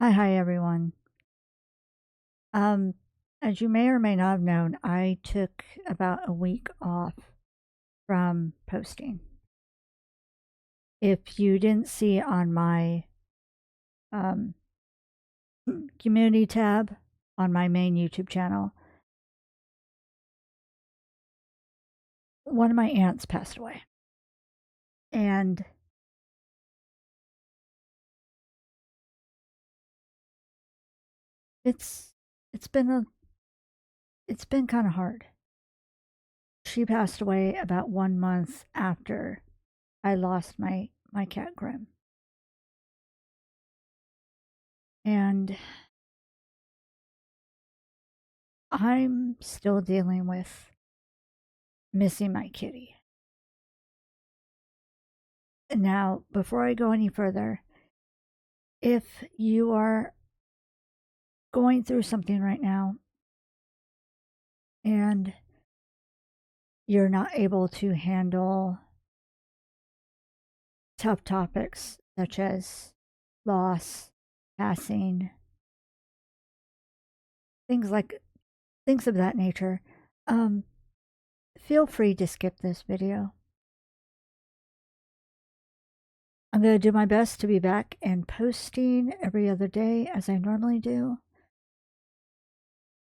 Hi everyone. Um, as you may or may not have known, I took about a week off from posting. If you didn't see on my um, community tab on my main YouTube channel, one of my aunts passed away, and it's it's been a it's been kind of hard. She passed away about 1 month after I lost my cat Grim, and I'm still dealing with missing my kitty. Now, before I go any further, if you are going through something right now and you're not able to handle tough topics such as loss, passing, things like things of that nature, um, feel free to skip this video. I'm going to do my best to be back and posting every other day as I normally do.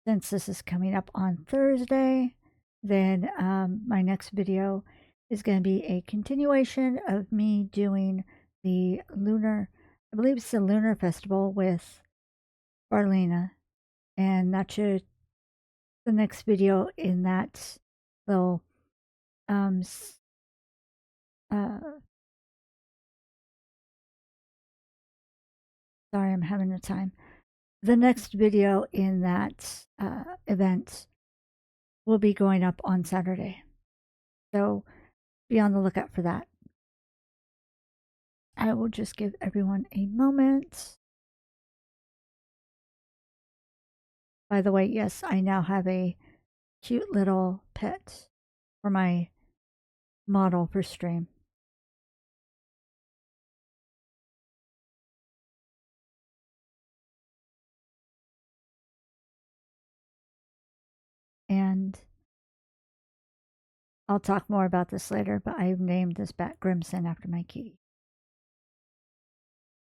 Since this is coming up on Thursday, then my next video is going to be a continuation of me doing the lunar, I believe it's the lunar festival with Barlena, and that should, the next video in that will, um, uh, sorry, I'm having a time. The next video in that event will be going up on Saturday. So be on the lookout for that. I will just give everyone a moment. By the way, yes, I now have a cute little pet for my model for stream. And I'll talk more about this later, but I've named this bat Grimson after my kitty.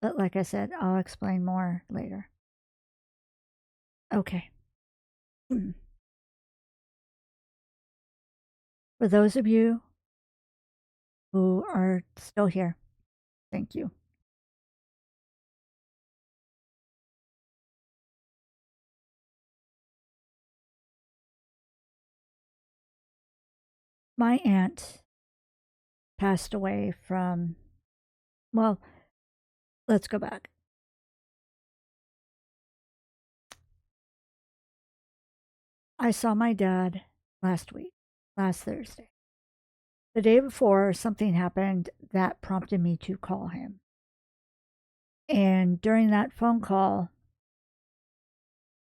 But like I said, I'll explain more later. Okay. For those of you who are still here, thank you. My aunt passed away from, well, let's go back. I saw my dad last week, last Thursday. The day before, something happened that prompted me to call him. And during that phone call,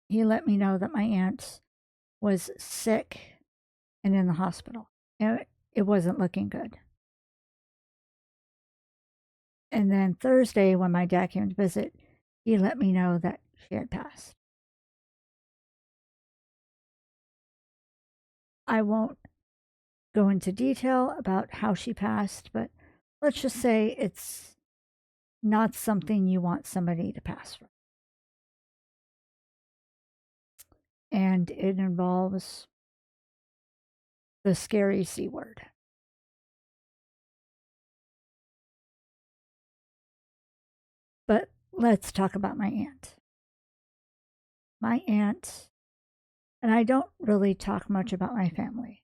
he let me know that my aunt was sick and in the hospital. And it wasn't looking good. And then Thursday, when my dad came to visit, he let me know that she had passed. I won't go into detail about how she passed, but let's just say it's not something you want somebody to pass from. And it involves the scary C word. But let's talk about my aunt. My aunt, and I don't really talk much about my family.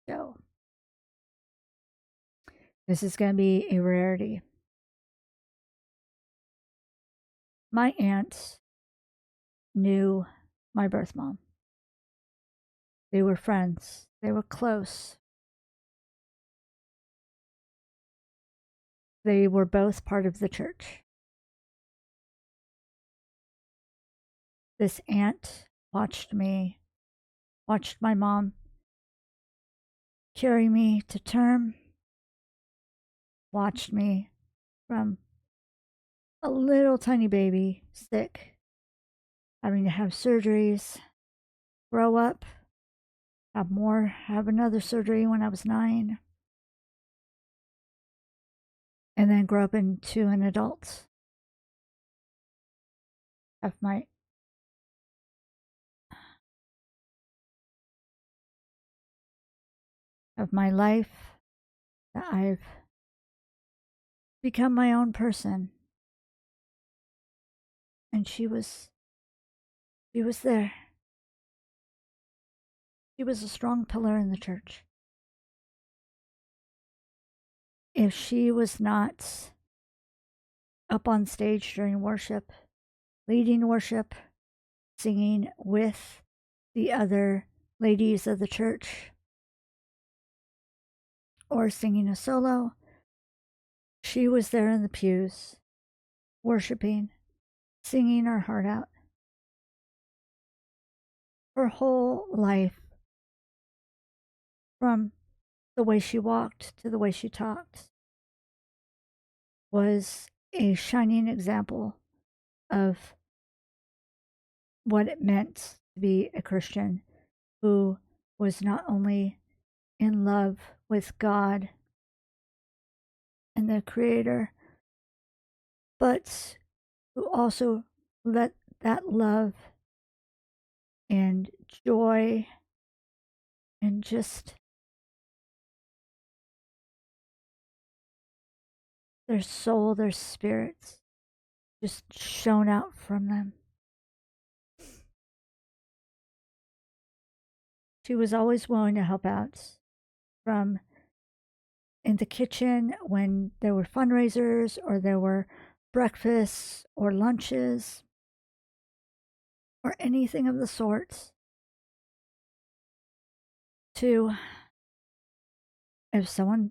So this is going to be a rarity. My aunt knew my birth mom. They were friends. They were close. They were both part of the church. This aunt watched my mom carry me to term, watched me from a little tiny baby, sick, having to have surgeries, grow up, have another surgery when I was 9, and then grow up into an adult. Have my life that I've become my own person. And she was there. She was a strong pillar in the church. If she was not up on stage during worship, leading worship, singing with the other ladies of the church, or singing a solo, she was there in the pews, worshiping, singing her heart out. Her whole life, from the way she walked to the way she talked, was a shining example of what it meant to be a Christian who was not only in love with God and the Creator, but who also let that love and joy and just their soul, their spirits, just shone out from them. She was always willing to help out, from in the kitchen when there were fundraisers or there were breakfasts or lunches or anything of the sort, to if someone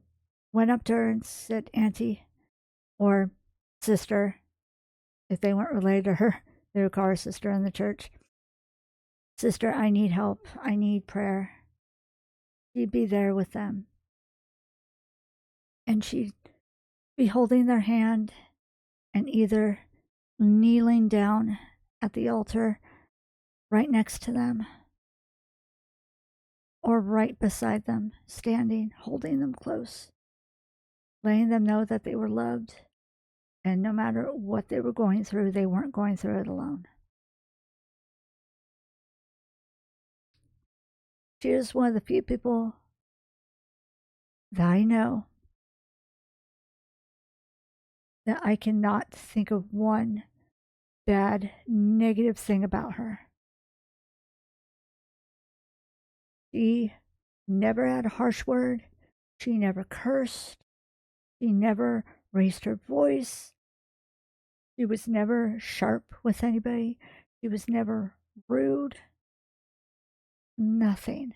went up to her and said, "Auntie," or "Sister," if they weren't related to her, they would call her sister in the church. "Sister, I need help. I need prayer." She'd be there with them. And she'd be holding their hand and either kneeling down at the altar right next to them or right beside them, standing, holding them close, letting them know that they were loved. And no matter what they were going through, they weren't going through it alone. She is one of the few people that I know that I cannot think of one bad, negative thing about her. She never had a harsh word. She never cursed. She never raised her voice. She was never sharp with anybody. She was never rude. Nothing.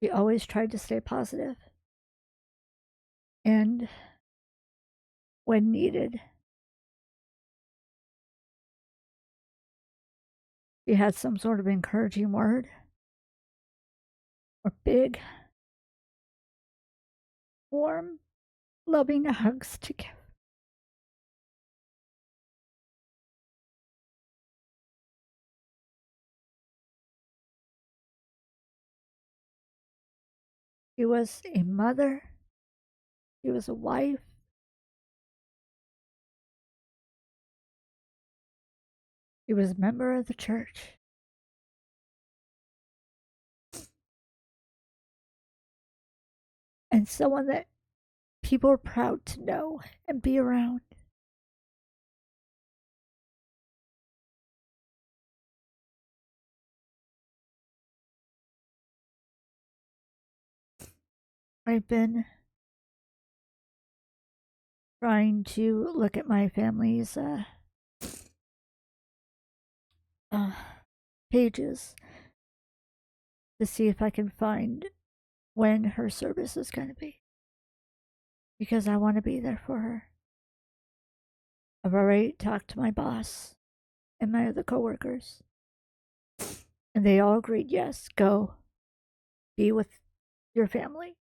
She always tried to stay positive. And when needed, she had some sort of encouraging word or big, warm, loving hugs to give. She was a mother. She was a wife. She was a member of the church. And someone that people are proud to know and be around. I've been trying to look at my family's pages to see if I can find when her service is going to be, because I want to be there for her. I've already talked to my boss and my other coworkers, and they all agreed, yes, go be with your family.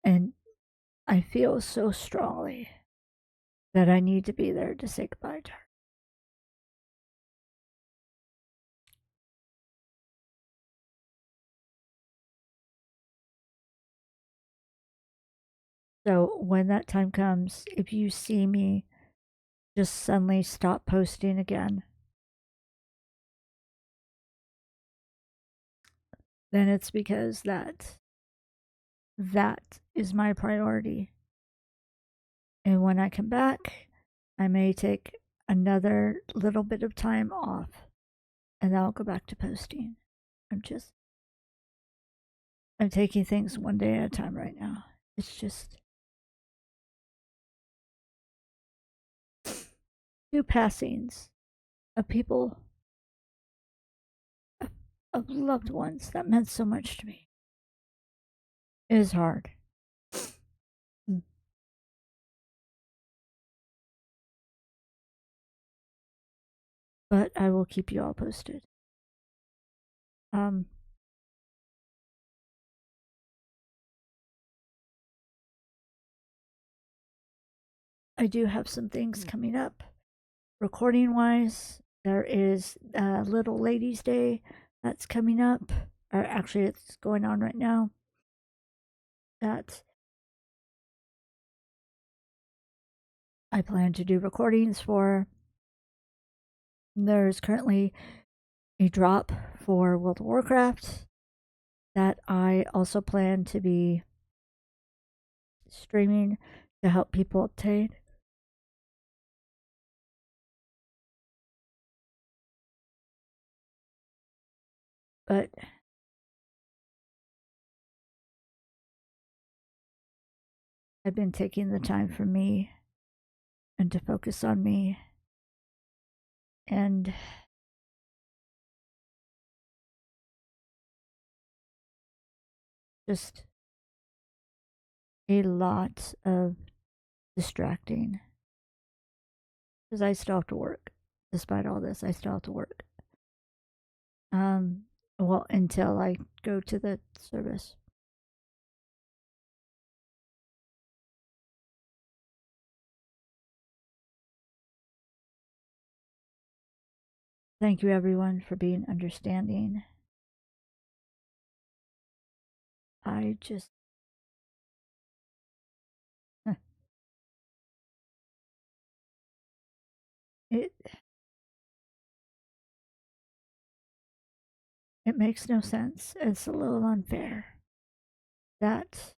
And I feel so strongly that I need to be there to say goodbye to her. So when that time comes, if you see me just suddenly stop posting again, then it's because that is my priority. And when I come back, I may take another little bit of time off and then I'll go back to posting. I'm taking things one day at a time right now. It's just two passings of people, of loved ones that meant so much to me. It is hard. But I will keep you all posted. I do have some things coming up. Recording wise, there is Little Ladies Day that's coming up. Or actually, it's going on right now. That I plan to do recordings for. There's currently a drop for World of Warcraft that I also plan to be streaming to help people obtain. But I've been taking the time for me and to focus on me and just a lot of distracting because I still have to work. Despite all this, I still have to work. Well, until I go to the service. Thank you, everyone, for being understanding. I just. It it makes no sense. It's a little unfair that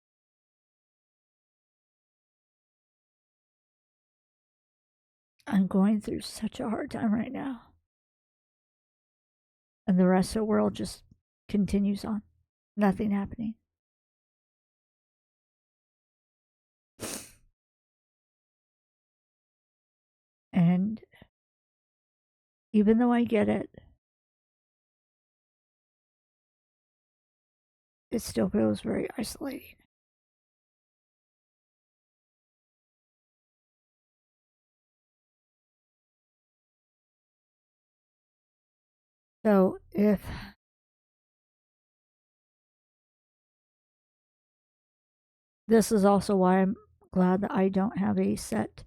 I'm going through such a hard time right now. And the rest of the world just continues on. Nothing happening. And even though I get it, it still feels very isolating. So if this is also why I'm glad that I don't have a set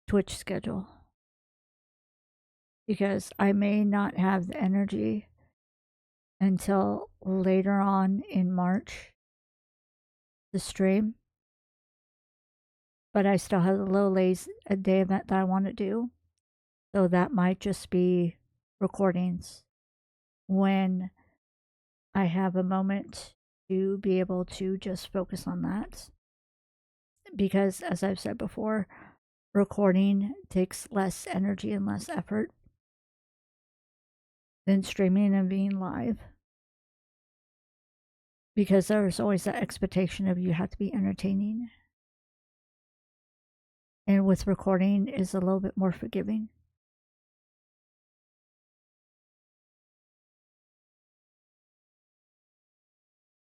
Twitch schedule, because I may not have the energy until later on in March to stream, but I still have the Little Ladies Day event that I want to do. So that might just be recordings when I have a moment to be able to just focus on that. Because, as I've said before, recording takes less energy and less effort than streaming and being live. Because there's always that expectation of you have to be entertaining. And with recording is a little bit more forgiving.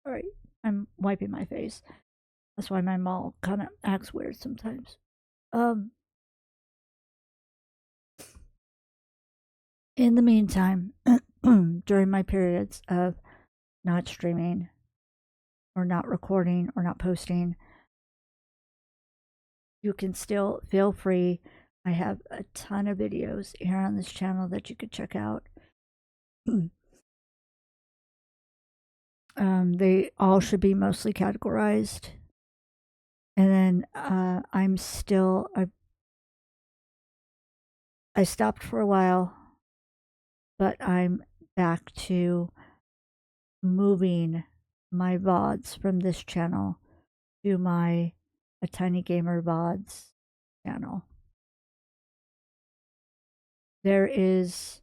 All right, I'm wiping my face. That's why my mouth kind of acts weird sometimes. In the meantime, during my periods of not streaming or not recording or not posting, you can still feel free. I have a ton of videos here on this channel that you could check out. They all should be mostly categorized. And then I stopped for a while, but I'm back to moving my VODs from this channel to my A Tiny Gamer VODs channel. There is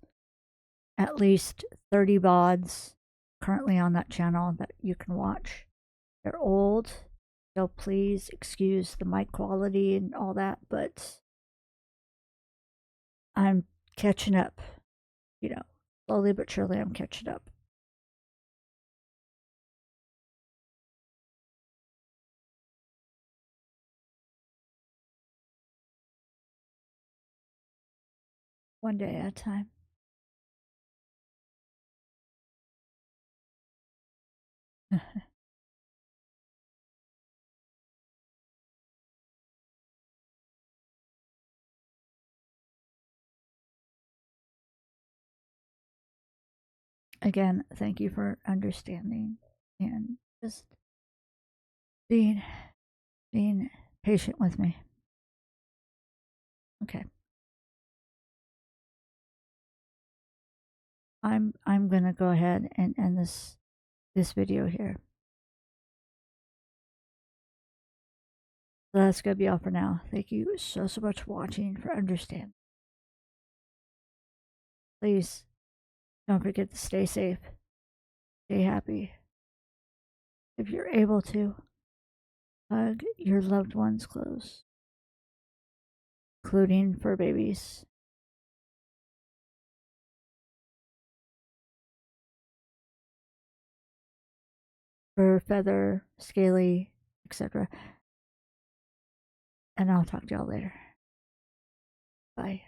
at least 30 VODs currently on that channel that you can watch. They're old, so please excuse the mic quality and all that, but I'm catching up. You know, slowly but surely I'm catching up. One day at a time. Again, thank you for understanding and just being patient with me. Okay. I'm gonna go ahead and end this video here. So that's gonna be all for now. Thank you so much for watching, for understanding. Please don't forget to stay safe, stay happy. If you're able to, hug your loved ones close, including fur babies. Fur, feather, scaly, etc. And I'll talk to y'all later. Bye.